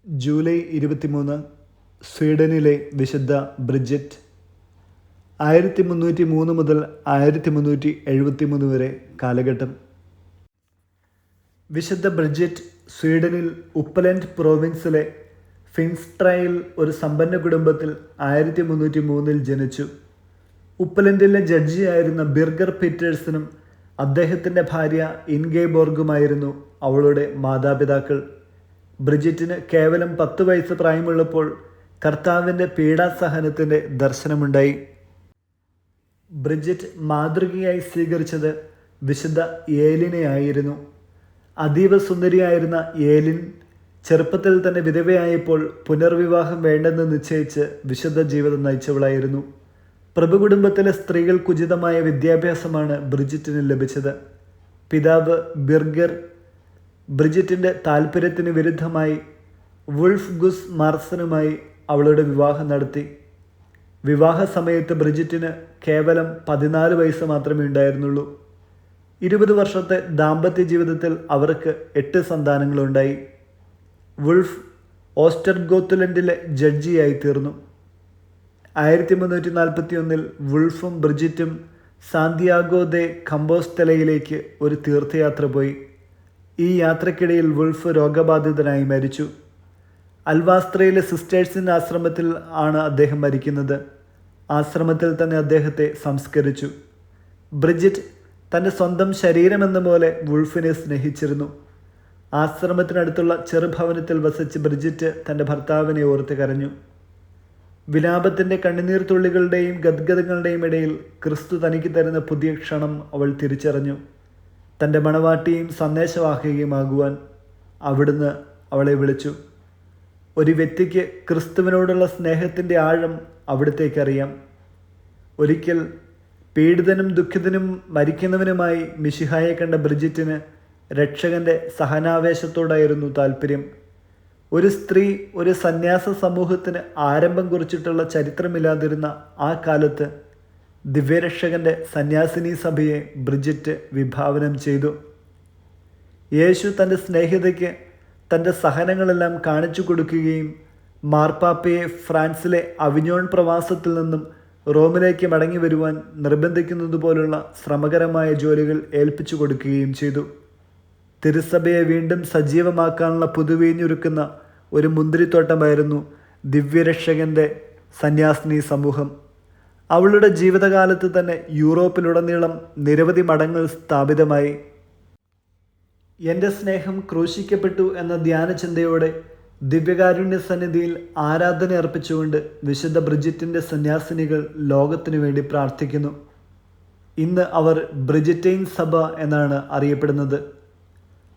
July 23 സ്വീഡനിലെ വിശുദ്ധ Bridget. 1303 മുതൽ 1373 വരെ കാലഘട്ടം. വിശുദ്ധ ബ്രിജിറ്റ് സ്വീഡനിൽ ഉപ്പലൻഡ് പ്രോവിൻസിലെ ഫിൻസ്ട്രയിൽ ഒരു സമ്പന്ന കുടുംബത്തിൽ 1303 ജനിച്ചു. ഉപ്പലൻഡിലെ ജഡ്ജിയായിരുന്ന ബിർഗർ പീറ്റേഴ്സനും അദ്ദേഹത്തിൻ്റെ ഭാര്യ ഇൻഗെബോർഗുമായിരുന്നു അവളുടെ മാതാപിതാക്കൾ. ബ്രിജിറ്റിന് കേവലം 10 വയസ്സ് പ്രായമുള്ളപ്പോൾ കർത്താവിൻ്റെ പീഡാസഹനത്തിൻ്റെ ദർശനമുണ്ടായി. ബ്രിജിറ്റ് മാതൃകയായി സ്വീകരിച്ചത് വിശുദ്ധ ഏലിനെയായിരുന്നു. അതീവ സുന്ദരിയായിരുന്ന ഏലിൻ ചെറുപ്പത്തിൽ തന്നെ വിധവയായപ്പോൾ പുനർവിവാഹം വേണ്ടെന്ന് നിശ്ചയിച്ച് വിശുദ്ധ ജീവിതം നയിച്ചവളായിരുന്നു. പ്രഭുകുടുംബത്തിലെ സ്ത്രീകൾക്കുചിതമായ വിദ്യാഭ്യാസമാണ് ബ്രിജിറ്റിന് ലഭിച്ചത്. പിതാവ് ബിർഗർ ബ്രിജിറ്റിൻ്റെ താൽപ്പര്യത്തിന് വിരുദ്ധമായി വുൾഫ് ഗുസ് മാർസനുമായി അവളുടെ വിവാഹം നടത്തി. വിവാഹ സമയത്ത് ബ്രിജിറ്റിന് കേവലം 14 വയസ്സ് മാത്രമേ ഉണ്ടായിരുന്നുള്ളൂ. 20 വർഷത്തെ ദാമ്പത്യ ജീവിതത്തിൽ അവർക്ക് 8 സന്താനങ്ങളുണ്ടായി. വുൾഫ് ഓസ്റ്റർഗോത്തുലൻഡിലെ ജഡ്ജിയായി തീർന്നു. 1341 വുൾഫും ബ്രിജിറ്റും സാന്തിയാഗോ ദെ കമ്പോസ്തലയിലേക്ക് ഒരു തീർത്ഥയാത്ര പോയി. ഈ യാത്രക്കിടയിൽ വുൾഫ് രോഗബാധിതനായി മരിച്ചു. അൽവാസ്ത്രയിലെ സിസ്റ്റേഴ്സിൻ്റെ ആശ്രമത്തിൽ ആണ് അദ്ദേഹം മരിക്കുന്നത്. ആശ്രമത്തിൽ തന്നെ അദ്ദേഹത്തെ സംസ്കരിച്ചു. ബ്രിജിറ്റ് തൻ്റെ സ്വന്തം ശരീരമെന്ന പോലെ വുൾഫിനെ സ്നേഹിച്ചിരുന്നു. ആശ്രമത്തിനടുത്തുള്ള ചെറുഭവനത്തിൽ വസിച്ച് ബ്രിജിറ്റ് തൻ്റെ ഭർത്താവിനെ ഓർത്ത് കരഞ്ഞു. വിലാപത്തിൻ്റെ കണ്ണുനീർ തുള്ളികളുടെയും ഗദ്ഗതങ്ങളുടെയും ഇടയിൽ ക്രിസ്തു തനിക്ക് തരുന്ന പുതിയ ക്ഷണം അവൾ തിരിച്ചറിഞ്ഞു. തൻ്റെ മണവാട്ടിയും സന്ദേശവാഹികയുമാകുവാൻ അവിടുന്ന് അവളെ വിളിച്ചു. ഒരു വ്യക്തിക്ക് ക്രിസ്തുവിനോടുള്ള സ്നേഹത്തിൻ്റെ ആഴം അവിടത്തേക്കറിയാം. ഒരിക്കൽ പീഡിതനും ദുഃഖിതനും മരിക്കുന്നവനുമായി മിശിഹായെ കണ്ട ബ്രിജിറ്റിന് രക്ഷകൻ്റെ സഹനാവേശത്തോടായിരുന്നു താല്പര്യം. ഒരു സ്ത്രീ ഒരു സന്യാസ സമൂഹത്തിന് ആരംഭം കുറിച്ചിട്ടുള്ള ചരിത്രമില്ലാതിരുന്ന ആ കാലത്ത് ദിവ്യരക്ഷകൻ്റെ സന്യാസിനി സഭയെ ബ്രിജിറ്റ് വിഭാവനം ചെയ്തു. യേശു തൻ്റെ സ്നേഹിതയ്ക്ക് തൻ്റെ സഹനങ്ങളെല്ലാം കാണിച്ചു കൊടുക്കുകയും മാർപ്പാപ്പയെ ഫ്രാൻസിലെ അവിഞ്ഞോൺ പ്രവാസത്തിൽ നിന്നും റോമിലേക്ക് മടങ്ങി വരുവാൻ നിർബന്ധിക്കുന്നതുപോലുള്ള ശ്രമകരമായ ജോലികൾ ഏൽപ്പിച്ചു കൊടുക്കുകയും ചെയ്തു. തിരുസഭയെ വീണ്ടും സജീവമാക്കാനുള്ള പുതുവീഞ്ഞൊരുക്കുന്ന ഒരു മുന്തിരിത്തോട്ടമായിരുന്നു ദിവ്യരക്ഷകൻ്റെ സന്യാസിനി സമൂഹം. അവളുടെ ജീവിതകാലത്ത് തന്നെ യൂറോപ്പിലുടനീളം നിരവധി മഠങ്ങൾ സ്ഥാപിതമായി. എൻ്റെ സ്നേഹം ക്രൂശിക്കപ്പെട്ടു എന്ന ധ്യാനചിന്തയോടെ ദിവ്യകാരുണ്യ സന്നിധിയിൽ ആരാധന അർപ്പിച്ചുകൊണ്ട് വിശുദ്ധ ബ്രിജിറ്റിൻ്റെ സന്യാസിനികൾ ലോകത്തിനു വേണ്ടി പ്രാർത്ഥിക്കുന്നു. ഇന്ന് അവർ ബ്രിജിറ്റൈൻ സഭ എന്നാണ് അറിയപ്പെടുന്നത്.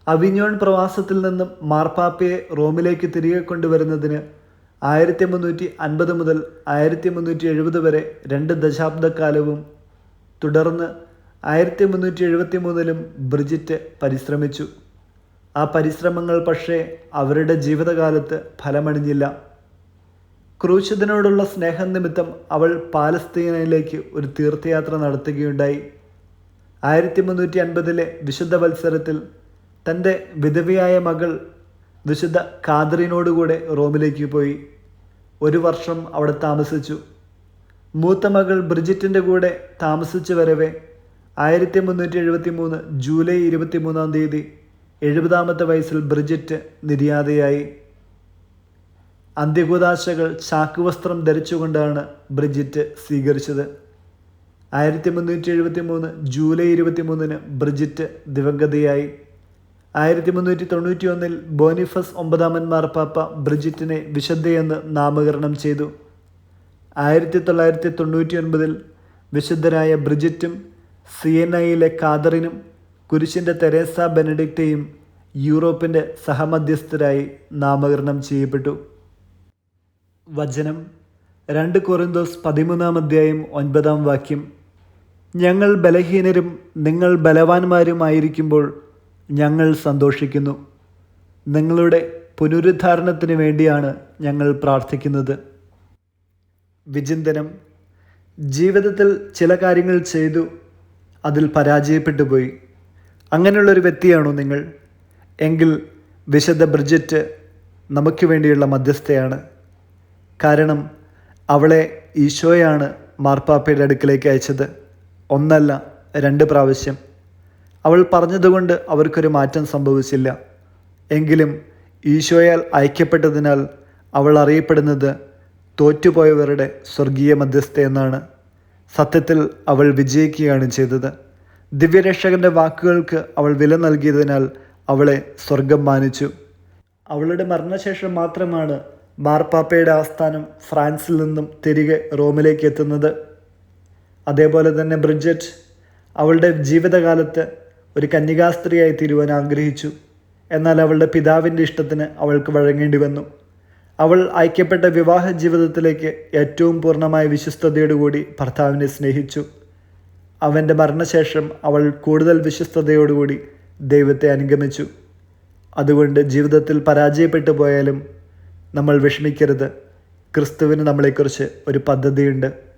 അവിഞ്ഞോൺ പ്രവാസത്തിൽ നിന്നും മാർപ്പാപ്പയെ റോമിലേക്ക് തിരികെ കൊണ്ടുവരുന്നതിന് 1350 മുതൽ 1370 വരെ 2 ദശാബ്ദക്കാലവും തുടർന്ന് 1373 ബ്രിജിറ്റ് പരിശ്രമിച്ചു. ആ പരിശ്രമങ്ങൾ പക്ഷേ അവരുടെ ജീവിതകാലത്ത് ഫലമണിഞ്ഞില്ല. ക്രൂശിതനോടുള്ള സ്നേഹം നിമിത്തം അവൾ പാലസ്തീനയിലേക്ക് ഒരു തീർത്ഥയാത്ര നടത്തുകയുണ്ടായി. 1350 വിശുദ്ധ വത്സരത്തിൽ തൻ്റെ വിധവയായ മകൾ വിശുദ്ധ കാതറിനോടുകൂടെ റോമിലേക്ക് പോയി. 1 വർഷം അവിടെ താമസിച്ചു. മൂത്ത മകൾ ബ്രിജിറ്റിൻ്റെ കൂടെ താമസിച്ചു വരവെ 1373 ജൂലൈ 23 70-ാമത്തെ വയസ്സിൽ ബ്രിജിറ്റ് നിര്യാതയായി. അന്ത്യകൂദാശകൾ ചാക്കുവസ്ത്രം ധരിച്ചുകൊണ്ടാണ് ബ്രിജിറ്റ് സ്വീകരിച്ചത്. 1373 ജൂലൈ 23 ബ്രിജിറ്റ് ദിവംഗതയായി. 1391 ബോണിഫസ് 9 മാർപ്പാപ്പ ബ്രിജിറ്റിനെ വിശുദ്ധയെന്ന് നാമകരണം ചെയ്തു. 1999 വിശുദ്ധരായ ബ്രിജിറ്റും സിയനയിലെ കാതറിനും കുരിശിൻ്റെ തെരേസ ബെനഡിക്റ്റയും യൂറോപ്പിൻ്റെ സഹമധ്യസ്ഥരായി നാമകരണം ചെയ്യപ്പെട്ടു. വചനം 2 കൊറിന്തോസ് 13-9 ഞങ്ങൾ ബലഹീനരും നിങ്ങൾ ബലവാന്മാരുമായിരിക്കുമ്പോൾ ഞങ്ങൾ സന്തോഷിക്കുന്നു. നിങ്ങളുടെ പുനരുദ്ധാരണത്തിന് വേണ്ടിയാണ് ഞങ്ങൾ പ്രാർത്ഥിക്കുന്നത്. വിചിന്തനം. ജീവിതത്തിൽ ചില കാര്യങ്ങൾ ചെയ്തു, അതിൽ പരാജയപ്പെട്ടു പോയി. അങ്ങനെയുള്ളൊരു വ്യക്തിയാണോ നിങ്ങൾ? എങ്കിൽ വിശുദ്ധ ബ്രിജിറ്റ് നമുക്ക് വേണ്ടിയുള്ള മധ്യസ്ഥയാണ്. കാരണം അവളെ ഈശോയാണ് മാർപ്പാപ്പയുടെ അടുക്കിലേക്ക് അയച്ചത്. ഒന്നല്ല, 2 പ്രാവശ്യം. അവൾ പറഞ്ഞതുകൊണ്ട് അവർക്കൊരു മാറ്റം സംഭവിച്ചില്ല. എങ്കിലും ഈശോയാൽ അയക്കപ്പെട്ടതിനാൽ അവൾ അറിയപ്പെടുന്നത് തോറ്റുപോയവരുടെ സ്വർഗീയ മധ്യസ്ഥ എന്നാണ്. സത്യത്തിൽ അവൾ വിജയിക്കുകയാണ് ചെയ്തത്. ദിവ്യരക്ഷകൻ്റെ വാക്കുകൾക്ക് അവൾ വില നൽകിയതിനാൽ അവളെ സ്വർഗം മാനിച്ചു. അവളുടെ മരണശേഷം മാത്രമാണ് മാർപ്പാപ്പയുടെ ആസ്ഥാനം ഫ്രാൻസിൽ നിന്നും തിരികെ റോമിലേക്ക് എത്തുന്നത്. അതേപോലെ തന്നെ ബ്രിഡ്ജറ്റ് അവളുടെ ജീവിതകാലത്ത് ഒരു കന്യകാസ്ത്രീയായി തീരുവാൻ ആഗ്രഹിച്ചു. എന്നാൽ അവളുടെ പിതാവിൻ്റെ ഇഷ്ടത്തിന് അവൾക്ക് വഴങ്ങേണ്ടി വന്നു. അവൾ അയക്കപ്പെട്ട വിവാഹ ജീവിതത്തിലേക്ക് ഏറ്റവും പൂർണ്ണമായ വിശ്വസ്തയോടുകൂടി ഭർത്താവിനെ സ്നേഹിച്ചു. അവൻ്റെ മരണശേഷം അവൾ കൂടുതൽ വിശ്വസ്തയോടുകൂടി ദൈവത്തെ അനുഗമിച്ചു. അതുകൊണ്ട് ജീവിതത്തിൽ പരാജയപ്പെട്ടു പോയാലും നമ്മൾ വിഷമിക്കരുത്. ക്രിസ്തുവിന് നമ്മളെക്കുറിച്ച് ഒരു പദ്ധതിയുണ്ട്.